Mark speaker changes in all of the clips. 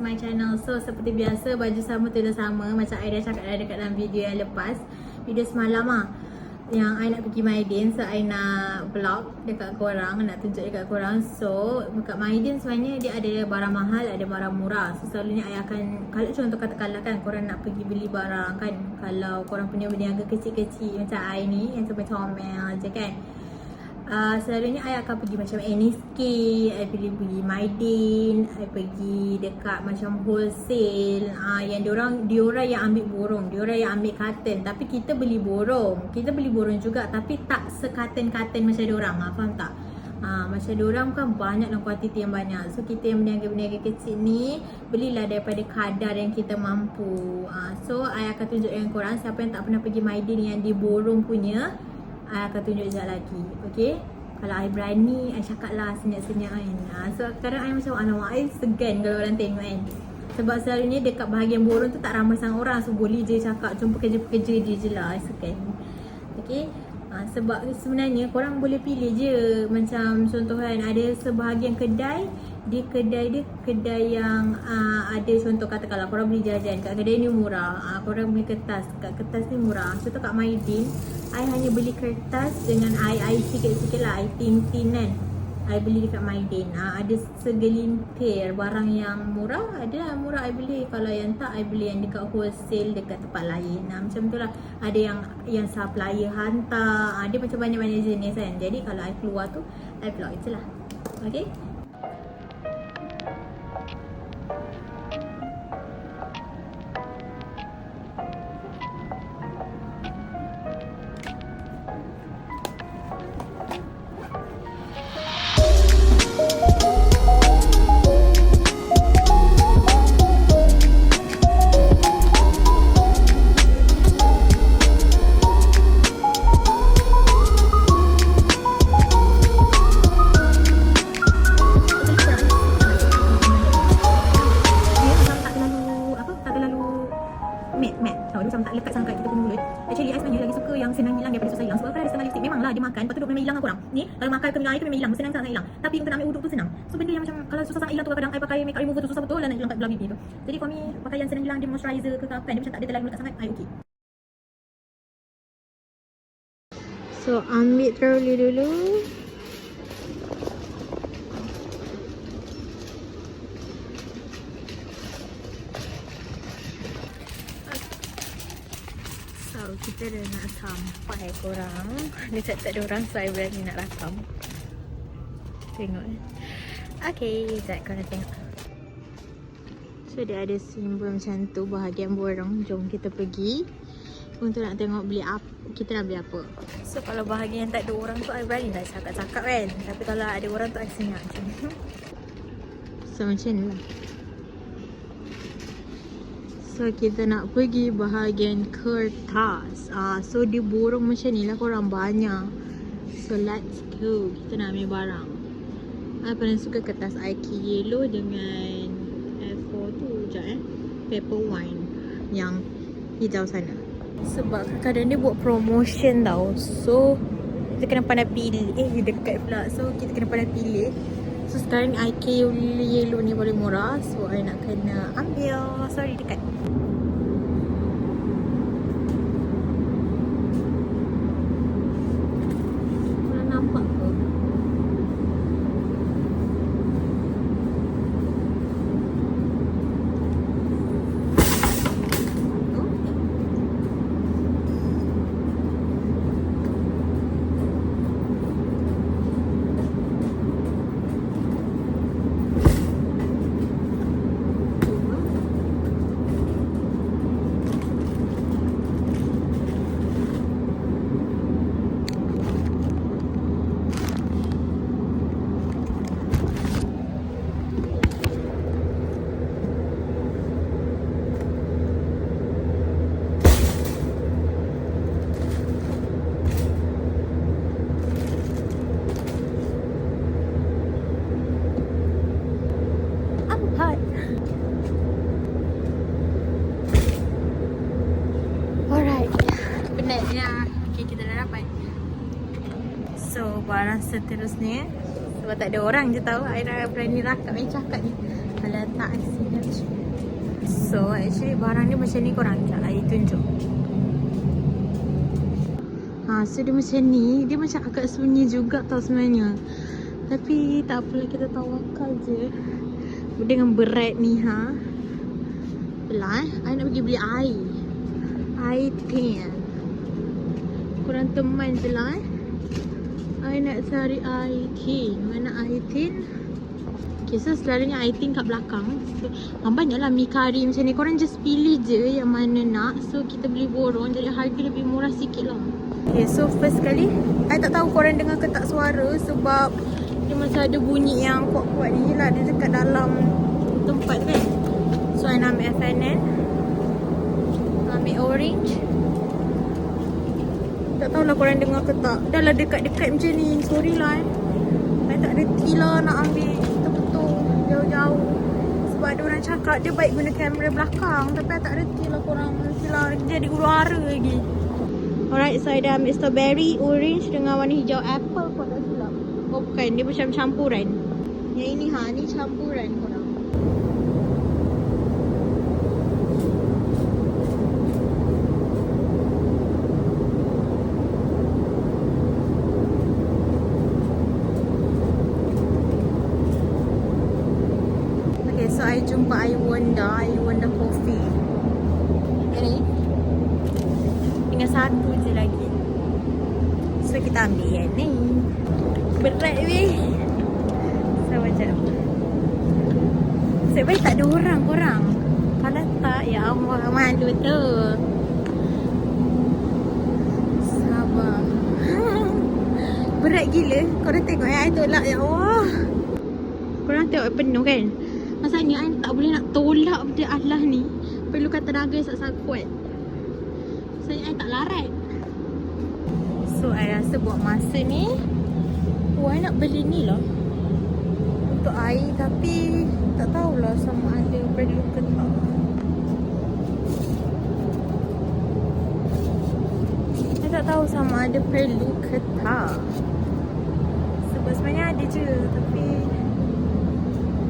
Speaker 1: my channel. So seperti biasa, baju sama tu dah sama macam I dah cakap dah dekat dalam video yang lepas, video semalam lah, yang I nak pergi Maidin. So I nak vlog dekat korang, nak tunjuk dekat korang. So dekat Maidin sebenarnya dia ada barang mahal, ada barang murah. So selalunya I akan, kalau contoh katakanlah kan korang nak pergi beli barang kan, kalau korang punya berniaga kecil-kecil macam I ni yang sampai comel je kan, selalunya I akan pergi macam NSK, I pergi Maidin, I pergi dekat macam wholesale, yang diorang yang ambil borong, diorang yang ambil karton. Tapi kita beli borong juga, tapi tak sekaten-katen macam diorang, faham tak? Macam diorang kan banyak dan kuantiti yang banyak. So kita yang berniaga-berniaga kecil ni, belilah daripada kadar yang kita mampu. So I akan tunjuk dengan korang, siapa yang tak pernah pergi Maidin yang di borong punya, I akan tunjuk sekejap lagi. Okay, kalau I berani, I cakap lah senyap-senyap kan. So kadang I macam, alamak, I segan kalau orang tengok kan. Sebab selalunya dekat bahagian borong tu tak ramai sangat orang. So boleh je cakap, jumpa pekerja-pekerja dia je lah, I segan. Okay, sebab sebenarnya korang boleh pilih je. Macam contoh kan, ada sebahagian kedai, dia kedai yang ada, contoh katakanlah korang beli jajan kat kedai ni murah, korang beli kertas kat kertas ni murah. Contoh kat Maidin, I hanya beli kertas dengan I sikit-sikit lah, I tin kan, I beli dekat Maidin. Ada segelintir barang yang murah, ada murah I beli. Kalau yang tak, I beli yang dekat wholesale dekat tempat lain. Macam tu lah. Ada yang supplier hantar, dia macam banyak-banyak jenis kan. Jadi kalau I keluar tu, I vlog je lah. Okay, matte. Tahu dia macam tak lekat sangat kita punya mulut. Actually I sebenarnya lagi suka yang senang hilang daripada susah hilang. Sebab kan ada setengah lipstick memanglah dia makan, lepas tu duk memang hilang lah korang. Ni kalau makan ke minum air tu memang hilang, senang sangat hilang. Tapi untuk nak ambil uduk tu senang. So benda yang macam kalau susah sangat hilang tu kadang I pakai makeup remover tu susah betul lah nak hilang kat belah bibir tu. Jadi for me pakai yang senang hilang, dia moisturizer ke apa kan, dia macam tak ada terlalu melekat sangat, I okay. So ambil trolley dulu. Kita dah nak sampai korang. Dia tak ada orang, so I berani nak rakam. Tengok. Okay, sekejap korang tengok. So dia ada simbol macam tu bahagian borong. Jom kita pergi untuk nak tengok beli apa, kita nak beli apa. So kalau bahagian yang tak ada orang tu, I berani dah cakap-cakap kan. Tapi kalau ada orang tu, I senyap macam ni. So macam ni lah. So kita nak pergi bahagian kertas. So dia borong macam ni lah korang, banyak. So let's go. Kita nak ambil barang. I paling suka kertas IK yellow dengan F4 tu sekejap paper wine yang hijau sana. Sebab kadang dia buat promotion tau. So kita kena pandai pilih. Dekat pula. So kita kena pandai pilih. So sekarang IK yellow ni paling murah. So I nak kena ambil. Sorry, dekat. So barang seterusnya, sebab tak ada orang je tahu, I dah berani rakam ni cakap ni. Letak sini. So actually barang ni macam ni korang. Sekejap I tunjuk. So dia macam ni. Dia macam agak sunyi juga tau sebenarnya. Tapi tak apalah, kita tawakal je. Dengan berat ni Belah I nak pergi beli air. Air tin. Korang teman je lah I nak cari air tin. Mana air tin? Okay, so selalunya air tin kat belakang. So banyaklah mi kari macam ni. Korang just pilih je yang mana nak. So kita beli borong. Jadi harga lebih murah sikit lah. Okay, so first kali I tak tahu korang dengar ke tak suara. Sebab dia macam ada bunyi yang kuat-kuat ni lah. Dia dekat dalam tempat kan. So I nak ambil FNN, ambil orange. Tak tahulah korang dengar ke tak. Dah lah dekat-dekat macam ni. Sorry lah I tak reti lah nak ambil betul-betul jauh-jauh. Sebab ada orang cakap dia baik guna kamera belakang. Tapi I tak reti lah korang. Nantilah jadi huru hara lagi. Alright, so I dah ambil strawberry, orange dengan warna hijau apple kot tak silap. Oh bukan, dia macam campuran. Yang ini ni campuran korang. Okay, so I jumpa Iwanda Coffee. Ini tinggal satu je lagi. So kita ambil yang ni. Berat weh. So macam sebaik tak ada orang korang. Kalau tak, ya Allah, malu tu. Sabar. Berat gila. Korang tengok I tolak, ya Allah. Korang tengok penuh kan. Masalahnya I tak boleh nak tolak benda Allah ni. Perlukan tenaga sangat kuat. Maksudnya I tak larat. So I rasa buat masa ni I nak beli ni lah untuk air. Tapi tak tahulah sama ada perlu ke tak. Saya tak tahu sama ada perlu ke tak. Sebab sebenarnya ada je. Tapi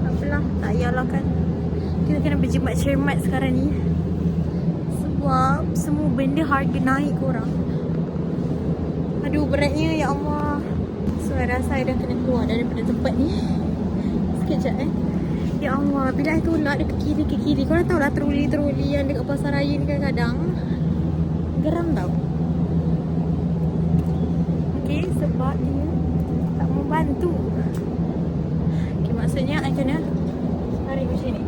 Speaker 1: tak apalah, tak payahlah kan. Kita kena berjimat cermat sekarang ni. Sebab semua benda harga naik korang. Aduh beratnya, ya Allah. So I rasa I dah kena keluar daripada tempat ni. Sekejap Ya Allah, bila I tolak dia ke kiri. Korang tahu lah troli yang dekat pasar raya ni kadang-kadang geram tau. Okay, sebab dia tak membantu. Okay, maksudnya I kena tarik macam ni.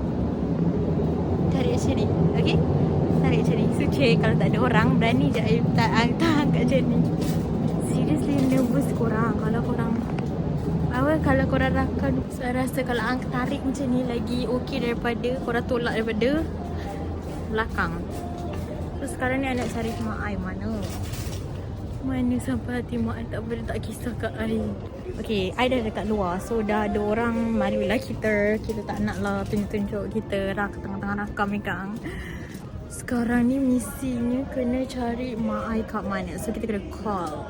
Speaker 1: Okay, tarik macam ni. So kalau tak ada orang, berani je I tahan kat macam ni. Seriously nervous korang. Kalau korang rakan, saya rasa kalau Ang tarik macam ni lagi okey daripada korang tolak daripada belakang. So sekarang ni I nak cari mak I mana sampai hati mak I tak boleh tak kisah kat I. Okay, I dah dekat luar. So dah ada orang, malulah kita tak nak lah tunjuk-tunjuk kita tengah-tengah rakam ni kan. Sekarang ni misinya kena cari mak I kat mana. So kita kena call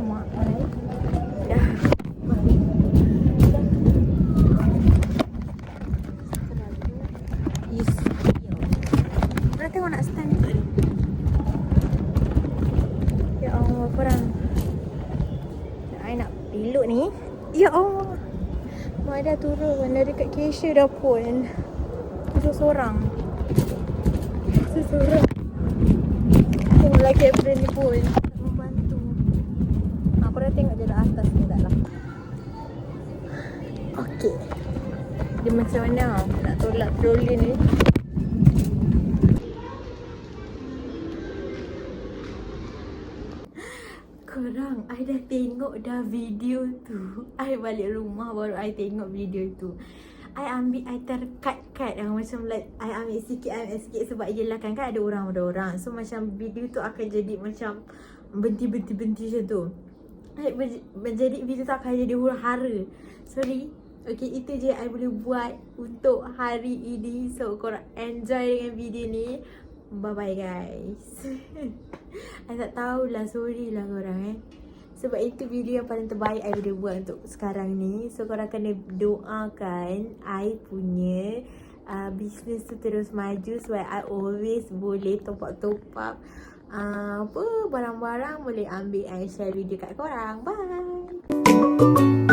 Speaker 1: mak I. Dah. Yes. Korang tengok nak stand tu ni. Ya Allah korang. I nak pilot ni. Ya Allah. Mak dah turun dari dekat cashier dah pun. Turun seorang. Tengoklah kapten ni pun tak membantu. Korang tengok je lah atas ni tak lah. Okay, dia macam mana nak tolak troli ni. Korang, I dah tengok dah video tu. I balik rumah baru I tengok video tu. I ambil, I terkat-kat macam like I ambil sikit sebab yelah kan ada orang. So macam video tu akan jadi macam berhenti macam tu. Menjadi video tu akan jadi huru-hara. Sorry. Okay, itu je I boleh buat untuk hari ini. So korang enjoy dengan video ni. Bye bye guys. I tak tahulah, sorry lah korang Sebab itu video yang paling terbaik I boleh buat untuk sekarang ni. So korang kena doakan I punya business tu terus maju, so I always boleh top up apa barang-barang, boleh ambil and share video kat korang. Bye.